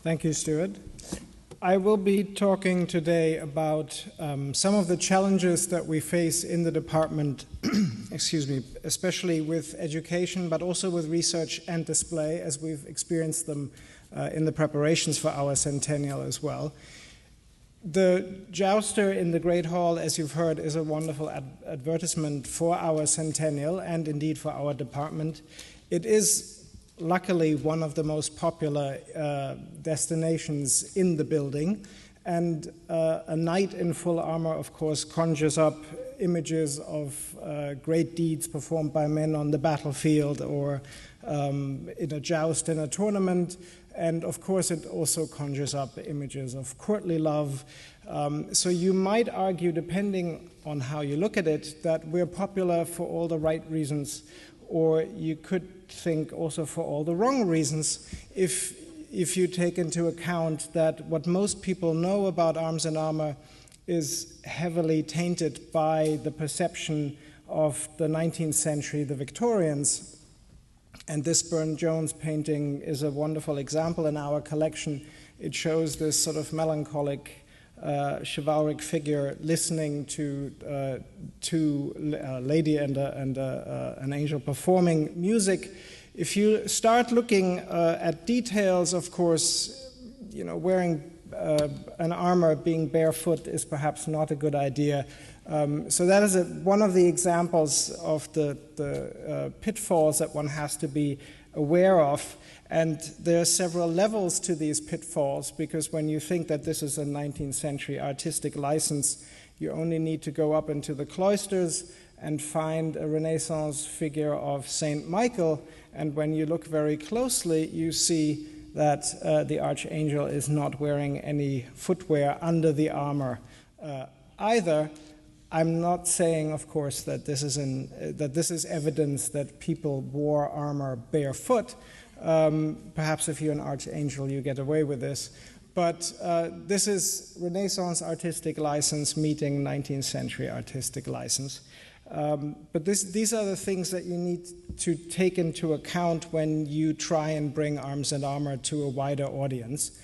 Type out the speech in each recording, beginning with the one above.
Thank you, Stuart. I will be talking today about some of the challenges that we face in the department, excuse me, especially with education, but also with research and display, as we've experienced them in the preparations for our centennial as well. The jouster in the Great Hall, as you've heard, is a wonderful advertisement for our centennial and indeed for our department. It is luckily one of the most popular destinations in the building, and a knight in full armor, of course, conjures up images of great deeds performed by men on the battlefield or in a joust in a tournament, and of course it also conjures up images of courtly love. So you might argue, depending on how you look at it, that we're popular for all the right reasons, or you could think also for all the wrong reasons if you take into account that what most people know about arms and armor is heavily tainted by the perception of the 19th century, the Victorians. And this Burne-Jones painting is a wonderful example in our collection. It shows this sort of melancholic chivalric figure listening to a lady and an angel performing music. If you start looking at details, of course, you know, wearing an armor, being barefoot is perhaps not a good idea. So that is one of the examples of the pitfalls that one has to be aware of. And there are several levels to these pitfalls, because when you think that this is a 19th century artistic license, you only need to go up into the cloisters and find a Renaissance figure of Saint Michael. And when you look very closely, you see that the archangel is not wearing any footwear under the armor either. I'm not saying, of course, that this is evidence that people wore armor barefoot. Perhaps if you're an archangel, you get away with this. But this is Renaissance artistic license meeting 19th century artistic license. But these are the things that you need to take into account when you try and bring arms and armor to a wider audience.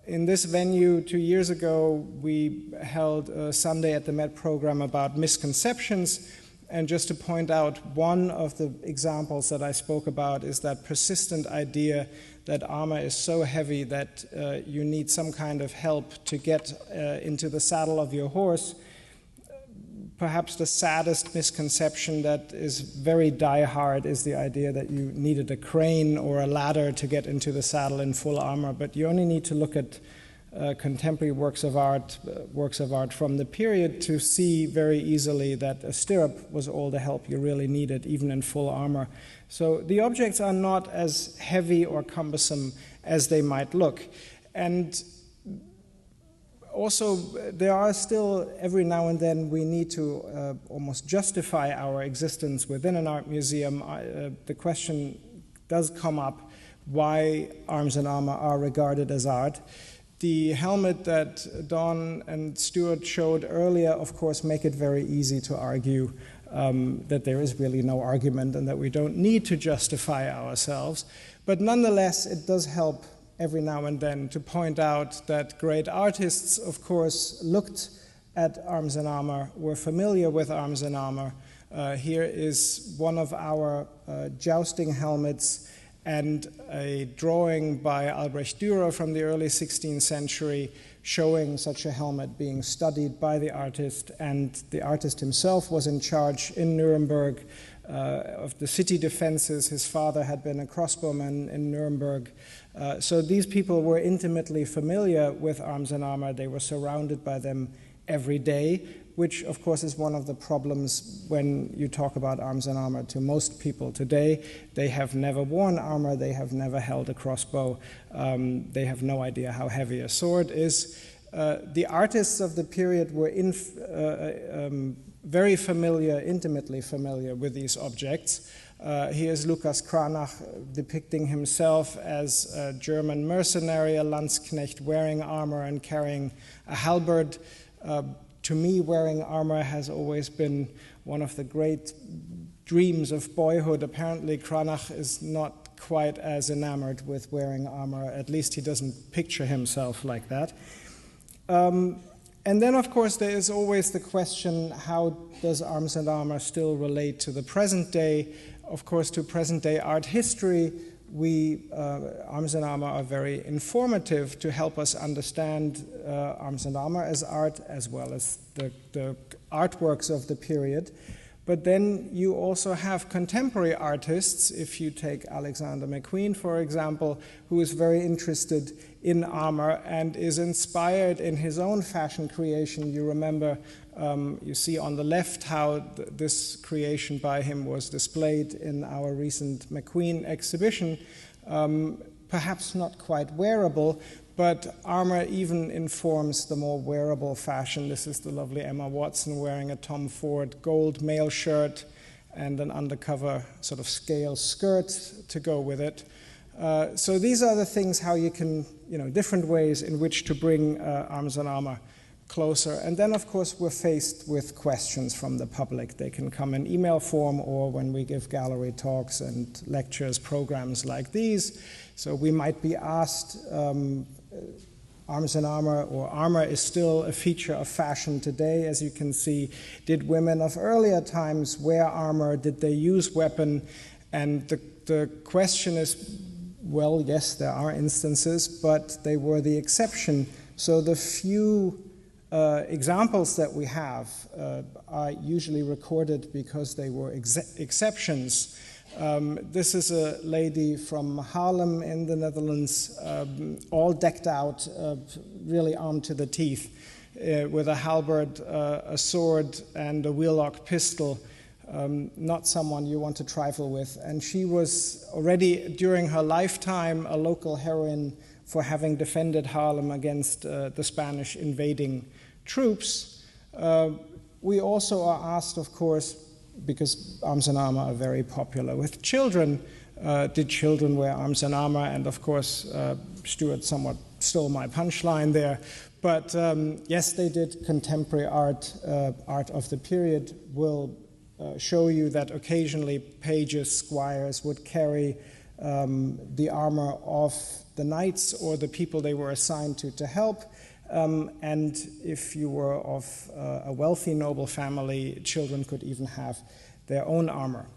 In this venue 2 years ago, we held a Sunday at the Met program about misconceptions. And just to point out, one of the examples that I spoke about is that persistent idea that armor is so heavy that you need some kind of help to get into the saddle of your horse. Perhaps the saddest misconception that is very die-hard is the idea that you needed a crane or a ladder to get into the saddle in full armor, but you only need to look at contemporary works of art from the period to see very easily that a stirrup was all the help you really needed, even in full armor. So the objects are not as heavy or cumbersome as they might look. And also, there are still, every now and then, we need to almost justify our existence within an art museum. The question does come up why arms and armor are regarded as art. The helmet that Don and Stuart showed earlier, of course, make it very easy to argue that there is really no argument and that we don't need to justify ourselves. But nonetheless, it does help every now and then to point out that great artists, of course, looked at arms and armor, were familiar with arms and armor. Here is one of our jousting helmets and a drawing by Albrecht Dürer from the early 16th century showing such a helmet being studied by the artist, and the artist himself was in charge in Nuremberg of the city defenses. His father had been a crossbowman in Nuremberg. So these people were intimately familiar with arms and armor. They were surrounded by them every day, which of course is one of the problems when you talk about arms and armor to most people today. They have never worn armor, they have never held a crossbow, they have no idea how heavy a sword is. The artists of the period were very familiar, intimately familiar with these objects. Here's Lukas Cranach depicting himself as a German mercenary, a Landsknecht wearing armor and carrying a halberd. To me, wearing armor has always been one of the great dreams of boyhood. Apparently, Cranach is not quite as enamored with wearing armor. At least he doesn't picture himself like that. And then, of course, there is always the question, how does arms and armor still relate to the present day? Of course, to present day art history, arms and armor are very informative to help us understand arms and armor as art, as well as the artworks of the period. But then you also have contemporary artists. If you take Alexander McQueen, for example, who is very interested in armor and is inspired in his own fashion creation. You remember, you see on the left how this creation by him was displayed in our recent McQueen exhibition. Perhaps not quite wearable, but armor even informs the more wearable fashion. This is the lovely Emma Watson wearing a Tom Ford gold mail shirt and an undercover sort of scale skirt to go with it. So these are the things how you can, different ways in which to bring arms and armor closer. And then, of course, we're faced with questions from the public. They can come in email form or when we give gallery talks and lectures, programs like these. So we might be asked, arms and armor, or armor is still a feature of fashion today, as you can see. Did women of earlier times wear armor? Did they use weapon? And the question is, well, yes, there are instances, but they were the exception. So the few examples that we have are usually recorded because they were exceptions. This is a lady from Haarlem in the Netherlands, all decked out, really armed to the teeth, with a halberd, a sword, and a wheel-lock pistol. Not someone you want to trifle with. And she was already, during her lifetime, a local heroine for having defended Haarlem against the Spanish invading troops. We also are asked, of course, because arms and armor are very popular with children, did children wear arms and armor? And of course, Stuart somewhat stole my punchline there. But yes, they did. Contemporary art of the period will show you that occasionally pages, squires would carry the armor of the knights or the people they were assigned to help. And if you were of a wealthy noble family, children could even have their own armor.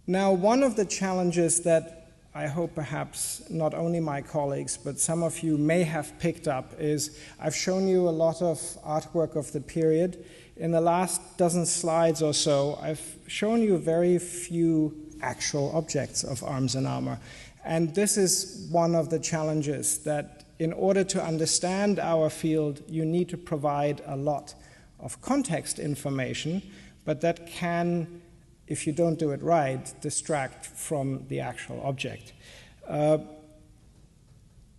Now, one of the challenges that I hope perhaps not only my colleagues, but some of you may have picked up is I've shown you a lot of artwork of the period. In the last dozen slides or so, I've shown you very few actual objects of arms and armor. And this is one of the challenges, that in order to understand our field, you need to provide a lot of context information, but that can, if you don't do it right, distract from the actual object.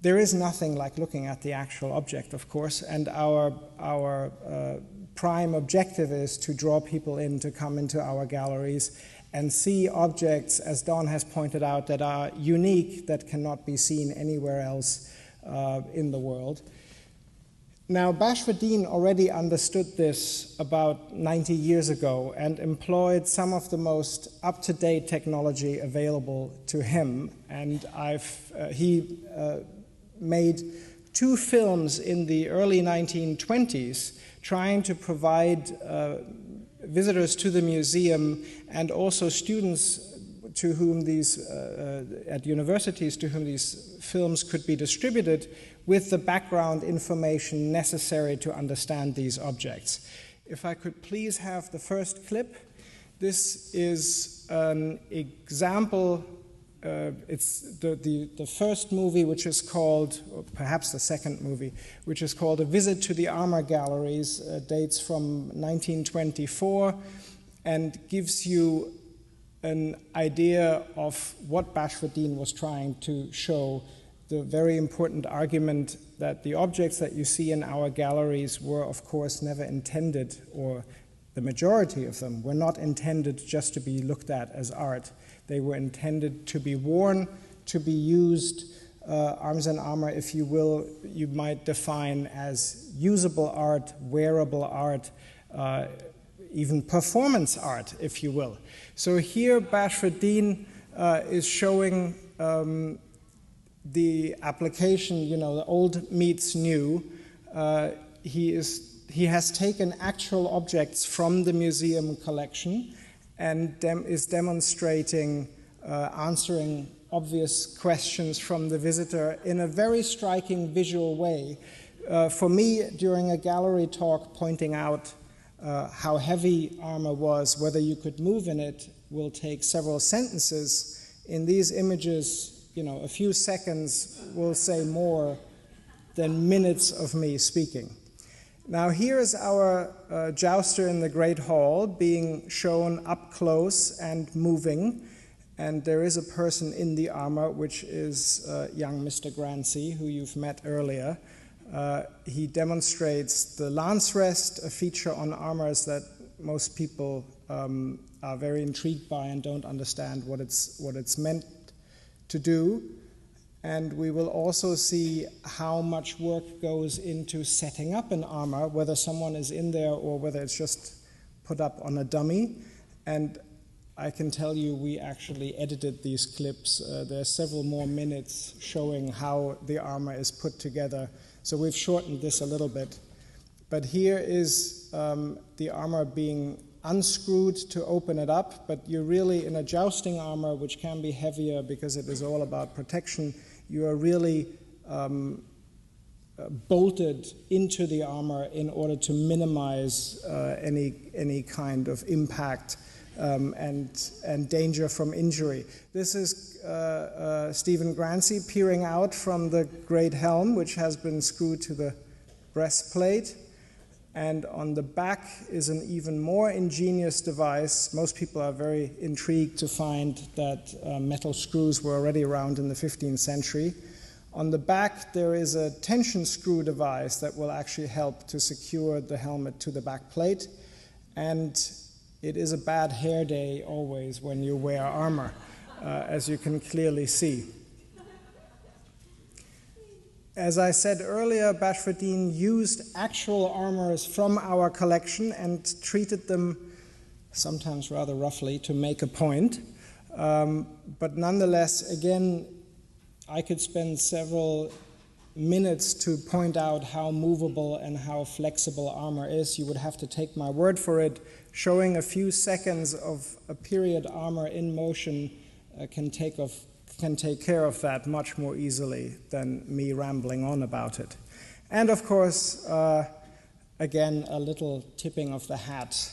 There is nothing like looking at the actual object, of course, and our prime objective is to draw people in to come into our galleries and see objects, as Don has pointed out, that are unique, that cannot be seen anywhere else in the world. Now, Bashfordine already understood this about 90 years ago and employed some of the most up-to-date technology available to him. And he made 2 films in the early 1920s trying to provide visitors to the museum and also students to whom at universities to whom these films could be distributed with the background information necessary to understand these objects. If I could please have the first clip. This is an example. It's the first movie, which is called, or perhaps the second movie, which is called A Visit to the Armor Galleries, dates from 1924, and gives you an idea of what Bashfordine was trying to show, the very important argument that the objects that you see in our galleries were, of course, never intended, or the majority of them were not intended just to be looked at as art. They were intended to be worn, to be used. Arms and armor, if you will, you might define as usable art, wearable art, even performance art, if you will. So here Bashfordine is showing the application, you know, the old meets new. He has taken actual objects from the museum collection and is demonstrating answering obvious questions from the visitor in a very striking visual way. For me, during a gallery talk, pointing out how heavy armor was, whether you could move in it, will take several sentences. In these images, you know, a few seconds will say more than minutes of me speaking. Now here is our jouster in the Great Hall being shown up close and moving, and there is a person in the armor, which is young Mr. Grancy, who you've met earlier. He demonstrates the lance rest, a feature on armors that most people are very intrigued by and don't understand what it's meant to do. And we will also see how much work goes into setting up an armor, whether someone is in there or whether it's just put up on a dummy. And I can tell you we actually edited these clips. There are several more minutes showing how the armor is put together. So we've shortened this a little bit. But here is the armor being unscrewed to open it up, but you're really in a jousting armor, which can be heavier because it is all about protection. You are really bolted into the armor in order to minimize any kind of impact and danger from injury. This is Stephen Grancy peering out from the great helm, which has been screwed to the breastplate. And on the back is an even more ingenious device. Most people are very intrigued to find that metal screws were already around in the 15th century. On the back, there is a tension screw device that will actually help to secure the helmet to the back plate. And it is a bad hair day always when you wear armor, as you can clearly see. As I said earlier, Bashfordine used actual armors from our collection and treated them, sometimes rather roughly, to make a point. But nonetheless, again, I could spend several minutes to point out how movable and how flexible armor is. You would have to take my word for it. Showing a few seconds of a period armor in motion can take care of that much more easily than me rambling on about it. And of course, again, a little tipping of the hat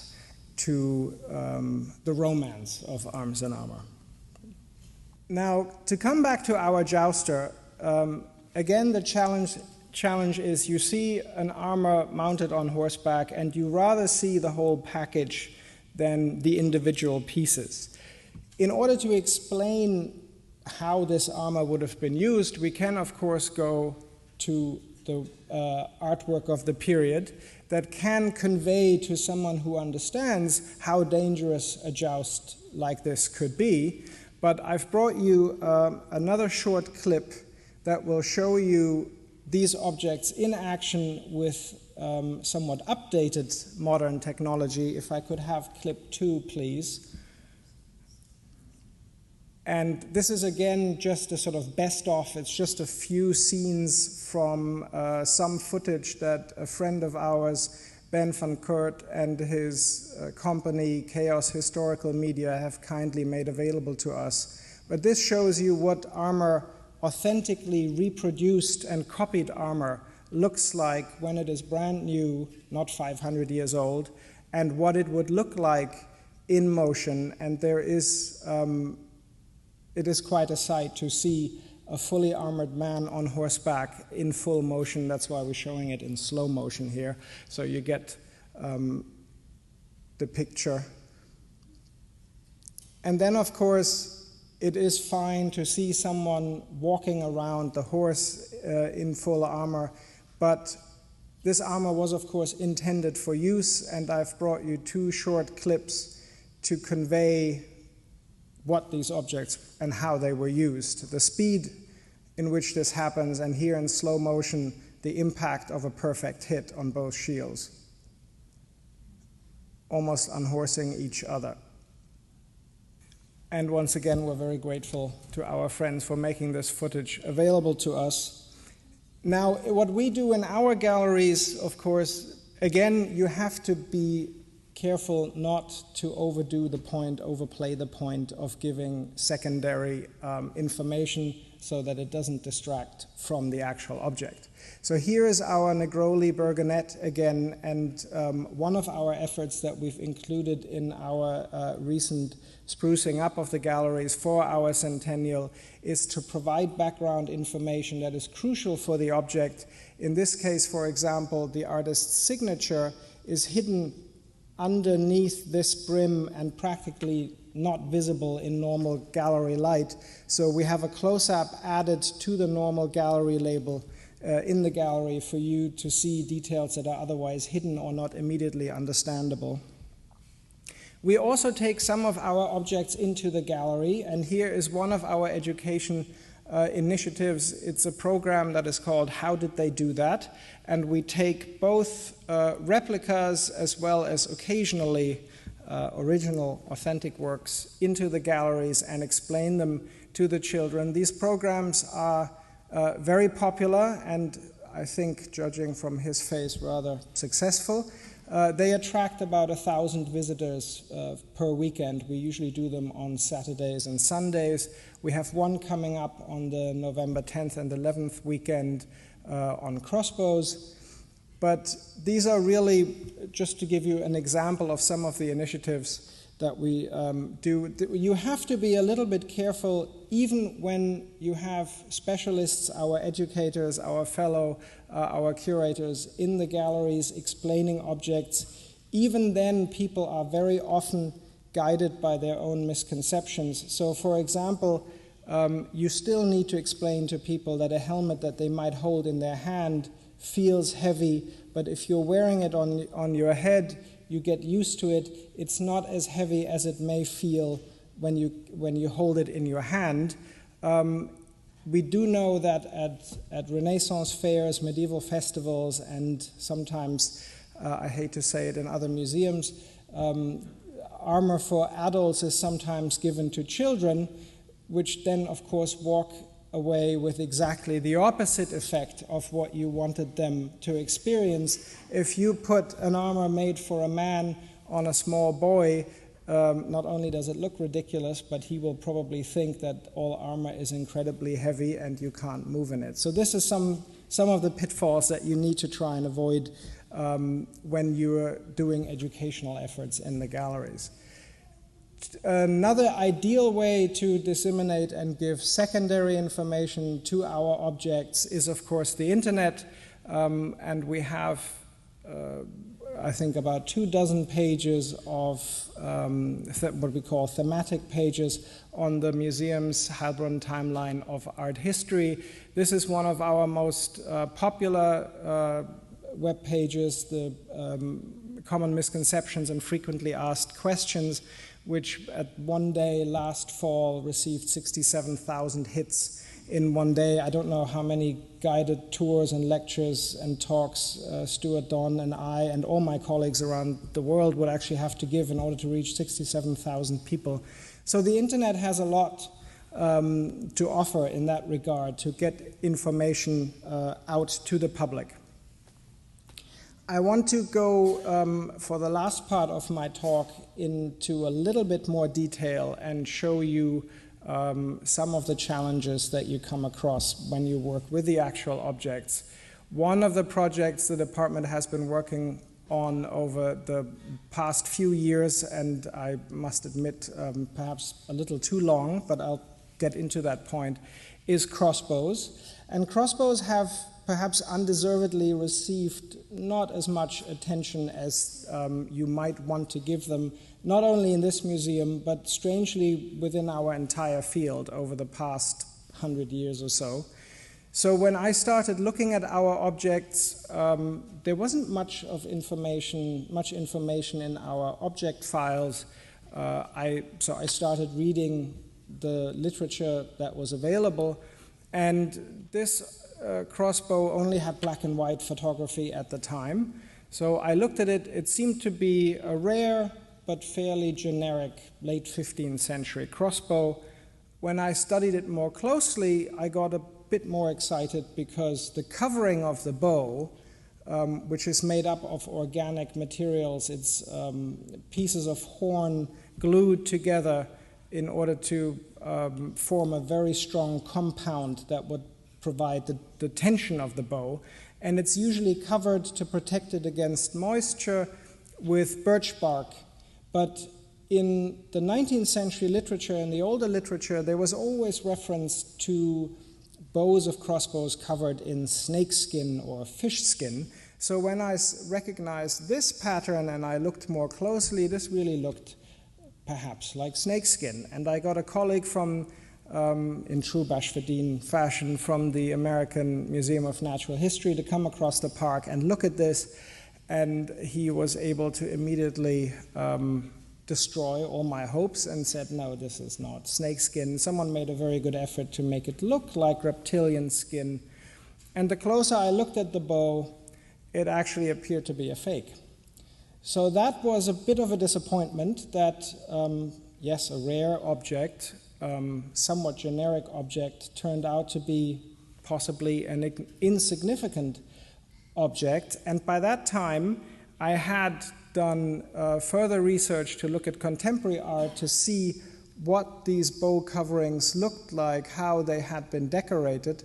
to the romance of arms and armor. Now, to come back to our jouster, again, the challenge is you see an armor mounted on horseback and you rather see the whole package than the individual pieces. In order to explain how this armor would have been used, we can, of course, go to the artwork of the period that can convey to someone who understands how dangerous a joust like this could be. But I've brought you another short clip that will show you these objects in action with somewhat updated modern technology. If I could have clip 2, please. And this is, again, just a sort of best-of. It's just a few scenes from some footage that a friend of ours, Ben van Kurt, and his company, Kaos Historical Media, have kindly made available to us. But this shows you what armor, authentically reproduced and copied armor, looks like when it is brand new, not 500 years old, and what it would look like in motion. And there is... it is quite a sight to see a fully armored man on horseback in full motion. That's why we're showing it in slow motion here. So you get the picture. And then, of course, it is fine to see someone walking around the horse in full armor. But this armor was, of course, intended for use. And I've brought you 2 short clips to convey what these objects and how they were used, the speed in which this happens, and here in slow motion, the impact of a perfect hit on both shields, almost unhorsing each other. And once again, we're very grateful to our friends for making this footage available to us. Now, what we do in our galleries, of course, again, you have to be careful not to overdo the point, overplay the point of giving secondary information so that it doesn't distract from the actual object. So here is our Negroli Burgonet again, and one of our efforts that we've included in our recent sprucing up of the galleries for our centennial is to provide background information that is crucial for the object. In this case, for example, the artist's signature is hidden underneath this brim and practically not visible in normal gallery light. So we have a close-up added to the normal gallery label in the gallery for you to see details that are otherwise hidden or not immediately understandable. We also take some of our objects into the gallery, and here is one of our education initiatives. It's a program that is called How Did They Do That? And we take both replicas as well as occasionally original, authentic works into the galleries and explain them to the children. These programs are very popular and I think, judging from his face, rather successful. They attract about 1,000 visitors per weekend. We usually do them on Saturdays and Sundays. We have one coming up on the November 10th and 11th weekend on Crossbows. But these are really, just to give you an example of some of the initiatives that we do. You have to be a little bit careful, even when you have specialists, our educators, our fellow, our curators in the galleries explaining objects. Even then, people are very often guided by their own misconceptions. So, for example, you still need to explain to people that a helmet that they might hold in their hand feels heavy, but if you're wearing it on your head, you get used to it. It's not as heavy as it may feel when you hold it in your hand. We do know that at Renaissance fairs, medieval festivals, and sometimes, I hate to say it, in other museums, armor for adults is sometimes given to children, which then, of course, walk away with exactly the opposite effect of what you wanted them to experience. If you put an armor made for a man on a small boy, not only does it look ridiculous, but he will probably think that all armor is incredibly heavy and you can't move in it. So this is some of the pitfalls that you need to try and avoid when you're doing educational efforts in the galleries. Another ideal way to disseminate and give secondary information to our objects is, of course, the internet, and we have, I think, about 24 pages of what we call thematic pages on the museum's Heilbronn timeline of art history. This is one of our most popular web pages, the common misconceptions and frequently asked questions, which at one day last fall received 67,000 hits in one day. I don't know how many guided tours and lectures and talks Stuart, Don, and I and all my colleagues around the world would actually have to give in order to reach 67,000 people. So the internet has a lot to offer in that regard, to get information out to the public. I want to go, for the last part of my talk, into a little bit more detail and show you some of the challenges that you come across when you work with the actual objects. One of the projects the department has been working on over the past few years, and I must admit perhaps a little too long, but I'll get into that point, is Crossbows. And Crossbows have perhaps undeservedly received not as much attention as you might want to give them, not only in this museum, but strangely within our entire field over the past 100 years or so. So when I started looking at our objects, there wasn't much information in our object files. So I started reading the literature that was available, and this Crossbow only had black and white photography at the time. So I looked at it. It seemed to be a rare but fairly generic late 15th century crossbow. When I studied it more closely, I got a bit more excited because the covering of the bow, which is made up of organic materials, it's pieces of horn glued together in order to form a very strong compound that would provide the tension of the bow. And it's usually covered to protect it against moisture with birch bark. But in the 19th century literature, in the older literature, there was always reference to bows of crossbows covered in snakeskin or fish skin. So when I recognized this pattern and I looked more closely, this really looked perhaps like snakeskin. And I got a colleague from, in true Bashfordine fashion, from the American Museum of Natural History to come across the park and look at this. And he was able to immediately destroy all my hopes and said, no, this is not snakeskin. Someone made a very good effort to make it look like reptilian skin. And the closer I looked at the bow, it actually appeared to be a fake. So that was a bit of a disappointment that, yes, a rare object, somewhat generic object, turned out to be possibly an insignificant object. And by that time, I had done further research to look at contemporary art to see what these bow coverings looked like, how they had been decorated.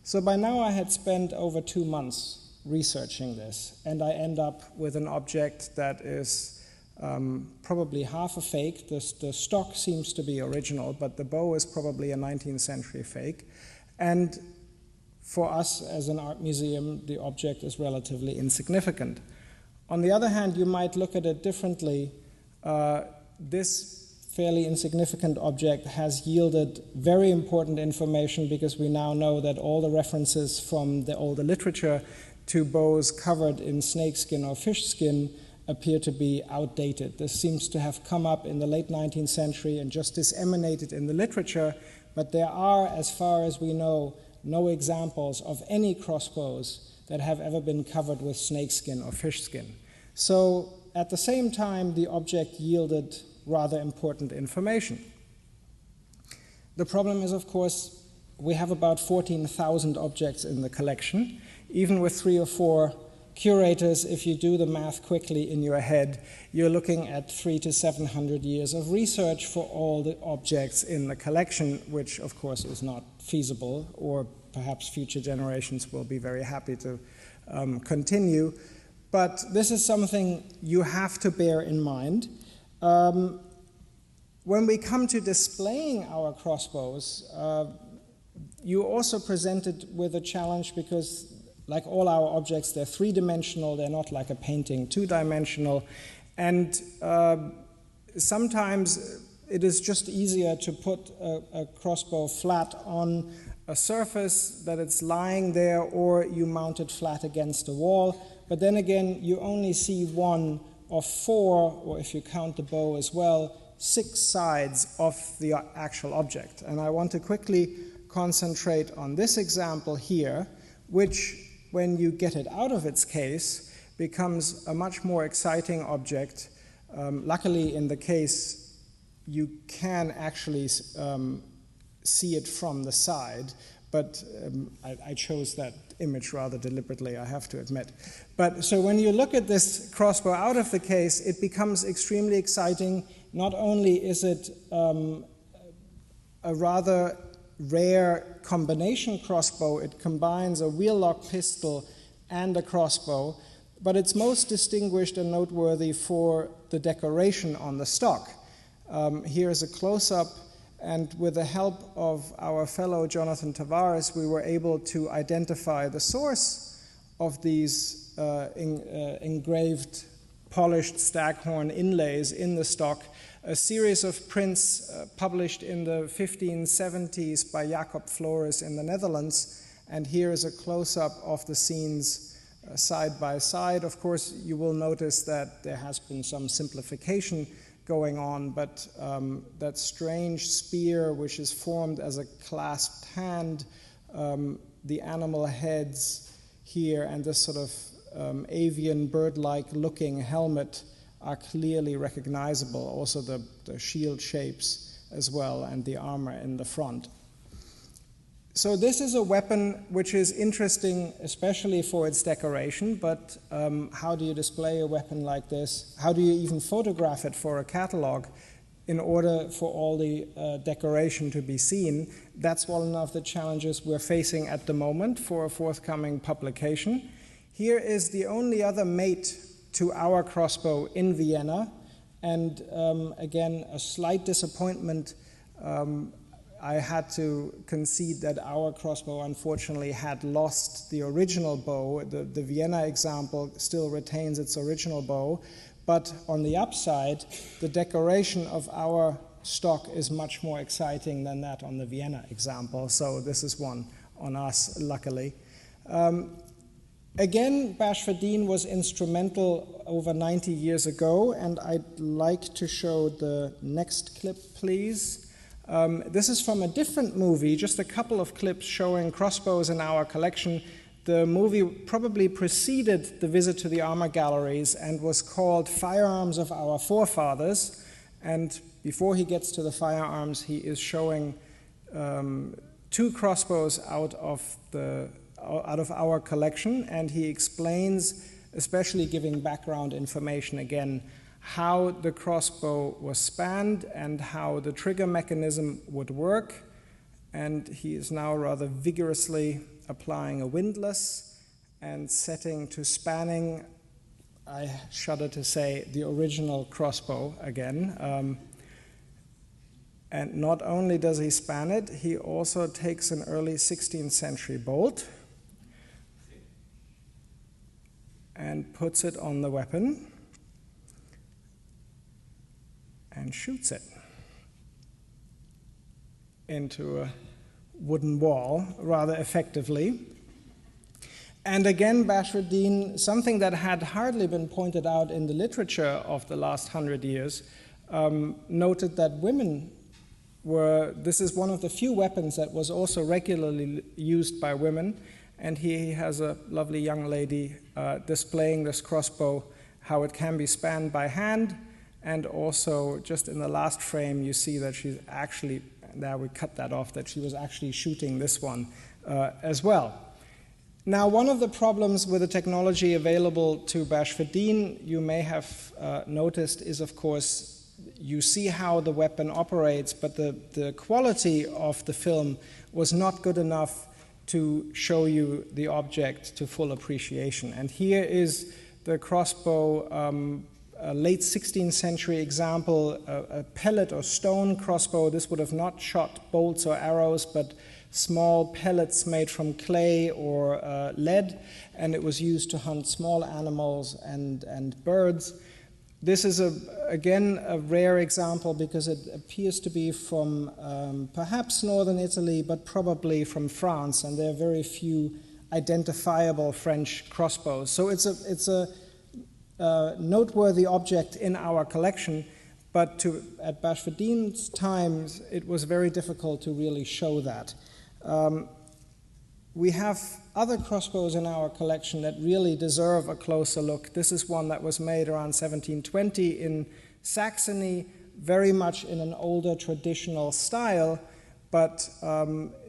So by now I had spent over 2 months researching this, and I end up with an object that is probably half a fake. The stock seems to be original, but the bow is probably a 19th century fake. And for us as an art museum, the object is relatively insignificant. On the other hand, you might look at it differently. This fairly insignificant object has yielded very important information because we now know that all the references from the older literature to bows covered in snakeskin or fish skin appear to be outdated. This seems to have come up in the late 19th century and just disseminated in the literature, but there are, as far as we know, no examples of any crossbows that have ever been covered with snakeskin or fish skin. So at the same time, the object yielded rather important information. The problem is, of course, we have about 14,000 objects in the collection. Even with 3 or 4 curators, if you do the math quickly in your head, you're looking at 300 to 700 years of research for all the objects in the collection, which of course is not feasible, or perhaps future generations will be very happy to continue. But this is something you have to bear in mind. When we come to displaying our crossbows, you also presented with a challenge because, like all our objects, they're three-dimensional, they're not like a painting, two-dimensional, and sometimes it is just easier to put a crossbow flat on a surface that it's lying there, or you mount it flat against a wall, but then again, you only see one of 4, or if you count the bow as well, 6 sides of the actual object. And I want to quickly concentrate on this example here, which, when you get it out of its case, becomes a much more exciting object. Luckily, in the case, you can actually see it from the side, but I chose that image rather deliberately, I have to admit. But so when you look at this crossbow out of the case, it becomes extremely exciting. Not only is it a rather rare combination crossbow, it combines a wheel-lock pistol and a crossbow, but it's most distinguished and noteworthy for the decoration on the stock. Here is a close-up, and with the help of our fellow Jonathan Tavares, we were able to identify the source of these engraved, polished staghorn inlays in the stock, a series of prints published in the 1570s by Jacob Flores in the Netherlands. And here is a close-up of the scenes side by side. Of course, you will notice that there has been some simplification going on, but that strange spear, which is formed as a clasped hand, the animal heads here, and this sort of avian bird-like looking helmet are clearly recognizable, also the shield shapes as well and the armor in the front. So this is a weapon which is interesting, especially for its decoration, but how do you display a weapon like this? How do you even photograph it for a catalog in order for all the decoration to be seen? That's one of the challenges we're facing at the moment for a forthcoming publication. Here is the only other mate to our crossbow in Vienna, and again, a slight disappointment. I had to concede that our crossbow unfortunately had lost the original bow. The Vienna example still retains its original bow, but on the upside, the decoration of our stock is much more exciting than that on the Vienna example, so this is one on us, luckily. Again, Bashfordine was instrumental over 90 years ago, and I'd like to show the next clip, please. This is from a different movie, just a couple of clips showing crossbows in our collection. The movie probably preceded the visit to the armor galleries and was called Firearms of Our Forefathers. And before he gets to the firearms, he is showing 2 crossbows out of our collection, and he explains, especially giving background information again, how the crossbow was spanned and how the trigger mechanism would work. And he is now rather vigorously applying a windlass and setting to spanning, I shudder to say, the original crossbow again. And not only does he span it, he also takes an early 16th century bolt and puts it on the weapon and shoots it into a wooden wall rather effectively. And again, Bashfordine, something that had hardly been pointed out in the literature of the last 100 years, noted that women this is one of the few weapons that was also regularly used by women, and here he has a lovely young lady displaying this crossbow, how it can be spanned by hand. And also, just in the last frame, you see that she's actually, there we cut that off, that she was actually shooting this one as well. Now, one of the problems with the technology available to Bashfordine, you may have noticed, is of course, you see how the weapon operates, but the quality of the film was not good enough to show you the object to full appreciation. And here is the crossbow, a late 16th century example, a pellet or stone crossbow. This would have not shot bolts or arrows, but small pellets made from clay or lead, and it was used to hunt small animals and birds. This is, again, a rare example because it appears to be from perhaps northern Italy, but probably from France, and there are very few identifiable French crossbows. So it's a noteworthy object in our collection, but at Bashfordine's times, it was very difficult to really show that. We have other crossbows in our collection that really deserve a closer look. This is one that was made around 1720 in Saxony, very much in an older traditional style, but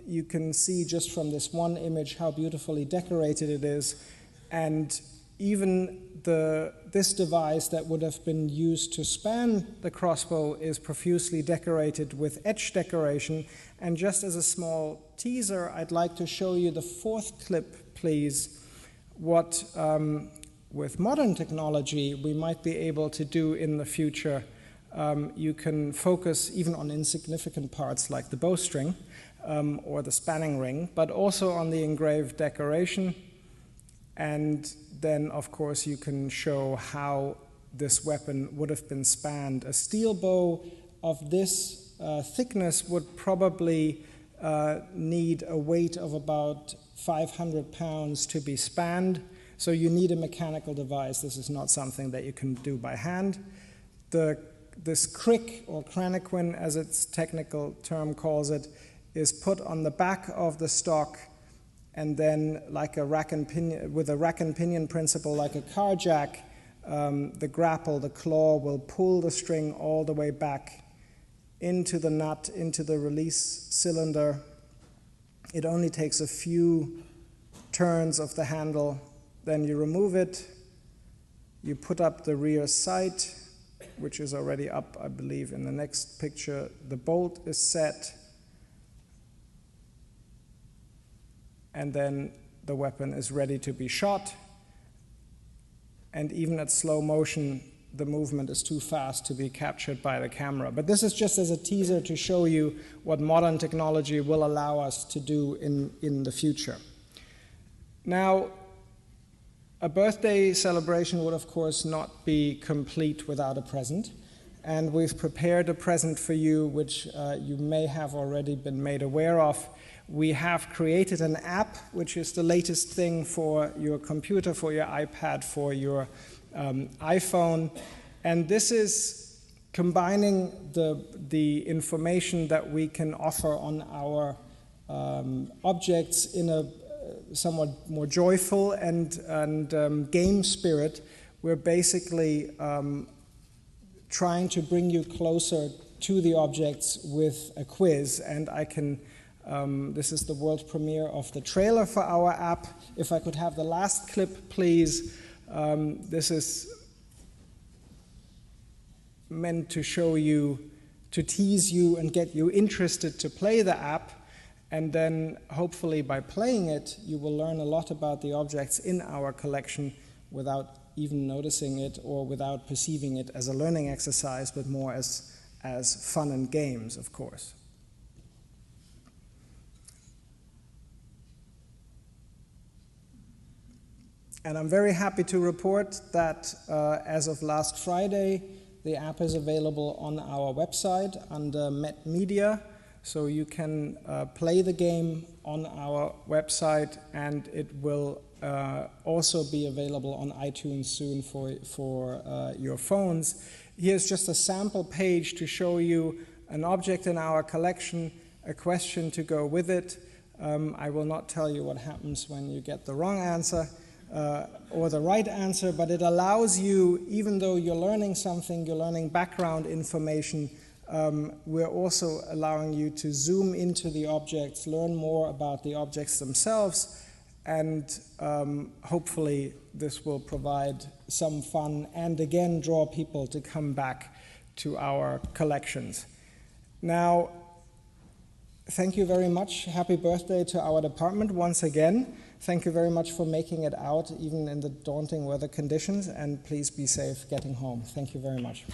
you can see just from this one image how beautifully decorated it is, and even this device that would have been used to span the crossbow is profusely decorated with etched decoration. And just as a small teaser, I'd like to show you the 4th clip, please, what with modern technology we might be able to do in the future. You can focus even on insignificant parts like the bowstring or the spanning ring, but also on the engraved decoration. And then, of course, you can show how this weapon would have been spanned. A steel bow of this thickness would probably need a weight of about 500 pounds to be spanned. So you need a mechanical device. This is not something that you can do by hand. This crick, or craniquin as its technical term calls it, is put on the back of the stock, and then like a rack and pinion, with a rack and pinion principle like a car jack, the grapple, the claw, will pull the string all the way back into the nut, into the release cylinder. It only takes a few turns of the handle, then you remove it, you put up the rear sight, which is already up, I believe, in the next picture. The bolt is set, and then the weapon is ready to be shot. And even at slow motion, the movement is too fast to be captured by the camera. But this is just as a teaser to show you what modern technology will allow us to do in the future. Now, a birthday celebration would, of course, not be complete without a present. And we've prepared a present for you, which you may have already been made aware of. We have created an app, which is the latest thing for your computer, for your iPad, for your iPhone. And this is combining the information that we can offer on our objects in a somewhat more joyful and game spirit. We're basically trying to bring you closer to the objects with a quiz, and I can this is the world premiere of the trailer for our app. If I could have the last clip, please. This is meant to show you, to tease you and get you interested to play the app. And then, hopefully, by playing it, you will learn a lot about the objects in our collection without even noticing it or without perceiving it as a learning exercise, but more as fun and games, of course. And I'm very happy to report that as of last Friday, the app is available on our website under Met Media. So you can play the game on our website, and it will also be available on iTunes soon for your phones. Here's just a sample page to show you an object in our collection, a question to go with it. I will not tell you what happens when you get the wrong answer or the right answer, but it allows you, even though you're learning something, you're learning background information, we're also allowing you to zoom into the objects, learn more about the objects themselves, and hopefully this will provide some fun and again draw people to come back to our collections. Now, thank you very much. Happy birthday to our department once again. Thank you very much for making it out, even in the daunting weather conditions, and please be safe getting home. Thank you very much.